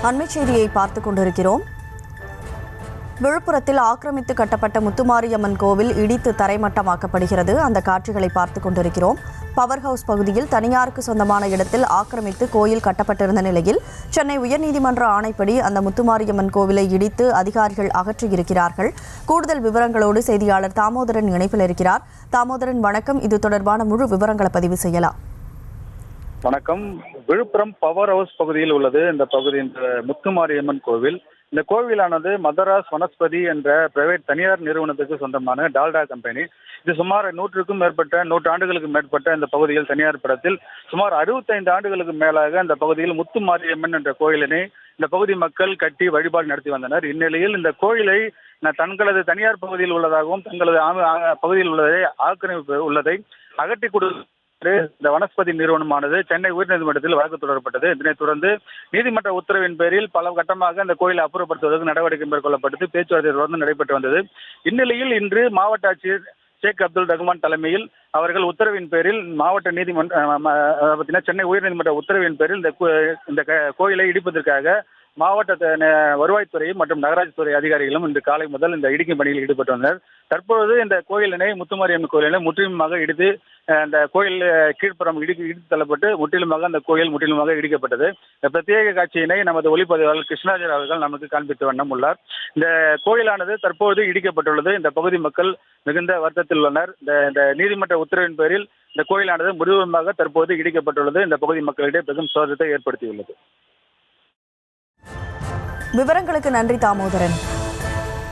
அண்மைச் செய்தியை பார்த்துக் கொண்டிருக்கிறோம். விழுப்புரத்தில் ஆக்கிரமித்து கட்டப்பட்ட முத்துமாரியம்மன் கோவில் இடித்து தரைமட்டமாக்கப்படுகிறது. அந்த காட்சிகளை பார்த்துக் கொண்டிருக்கிறோம். பவர் ஹவுஸ் பகுதியில் தனியாருக்கு சொந்தமான இடத்தில் ஆக்கிரமித்து கோயில் கட்டப்பட்டிருந்த நிலையில் சென்னை உயர்நீதிமன்ற ஆணைப்படி அந்த முத்துமாரியம்மன் கோவிலை இடித்து அதிகாரிகள் அகற்றியிருக்கிறார்கள். கூடுதல் விவரங்களோடு செய்தியாளர் தாமோதரன் இணைப்பில் இருக்கிறார். தாமோதரன், வணக்கம். இது தொடர்பான முழு விவரங்களை பதிவு செய்யலாம். வணக்கம். விழுப்புரம் பவர் ஹவுஸ் பகுதியில் உள்ளது இந்த பகுதி. இந்த முத்துமாரியம்மன் கோவில், இந்த கோவிலானது மதராஸ் வனஸ்பதி என்ற பிரைவேட் தனியார் நிறுவனத்துக்கு சொந்தமான டால்டா கம்பெனி. இது சுமார் 100 ஆண்டுகளுக்கு மேற்பட்ட இந்த பகுதியில் தனியார் படத்தில் சுமார் 65 ஆண்டுகளுக்கு மேலாக இந்த பகுதியில் முத்துமாரியம்மன் என்ற கோயிலினை இந்த பகுதி மக்கள் கட்டி வழிபாடு நடத்தி வந்தனர். இந்நிலையில் இந்த கோயிலை தங்களது தனியார் பகுதியில் உள்ளதாகவும் தங்களது பகுதியில் உள்ளதை ஆக்கிரமிப்பு உள்ளதை அகற்றி கொடுத்து இந்த வனஸ்பதி நிறுவனமானது சென்னை உயர்நீதிமன்றத்தில் வழக்கு தொடரப்பட்டது. இதனைத் தொடர்ந்து நீதிமன்ற உத்தரவின் பேரில் பல கட்டமாக இந்த கோயிலை அப்புறப்படுத்துவதற்கு நடவடிக்கை மேற்கொள்ளப்பட்டது. பேச்சுவார்த்தை தொடர்ந்து நடைபெற்று வந்தது. இந்நிலையில் இன்று மாவட்ட ஆட்சியர் ஷேக் அப்துல் ரஹ்மான் தலைமையில் அவர்கள் உத்தரவின் பேரில் சென்னை உயர்நீதிமன்ற உத்தரவின் பேரில் இந்த கோயிலை இடிப்பதற்காக மாவட்ட வருவாய்த்துறை மற்றும் நகராட்சி துறை அதிகாரிகளும் இன்று காலை முதல் இந்த இடிக்கும் பணியில் ஈடுபட்டு வந்தனர். தற்பொழுது இந்த கோயிலினை முத்துமாரியம்மன் கோயிலினை முற்றிலுமாக இடித்து அந்த கோயில் கீழ்ப்புறம் இடித்து தள்ளப்பட்டு முற்றிலுமாக அந்த கோயில் முற்றிலுமாக இடிக்கப்பட்டது. இந்த பிரத்யேக காட்சியினை நமது ஒளிப்பதிவாளர் கிருஷ்ணாஜர் அவர்கள் நமக்கு காண்பித்து வண்ணம் உள்ளார். இந்த கோயிலானது தற்போது இடிக்கப்பட்டுள்ளது. இந்த பகுதி மக்கள் மிகுந்த வருத்தத்தில் உள்ளனர். இந்த நீதிமன்ற உத்தரவின் பேரில் இந்த கோயிலானது முழுவதுமாக தற்போது இடிக்கப்பட்டுள்ளது. இந்த பகுதி மக்களிடையே பெரும் சோகத்தை ஏற்படுத்தியுள்ளது. விவரங்களுக்கு நன்றி தாமோதரன்.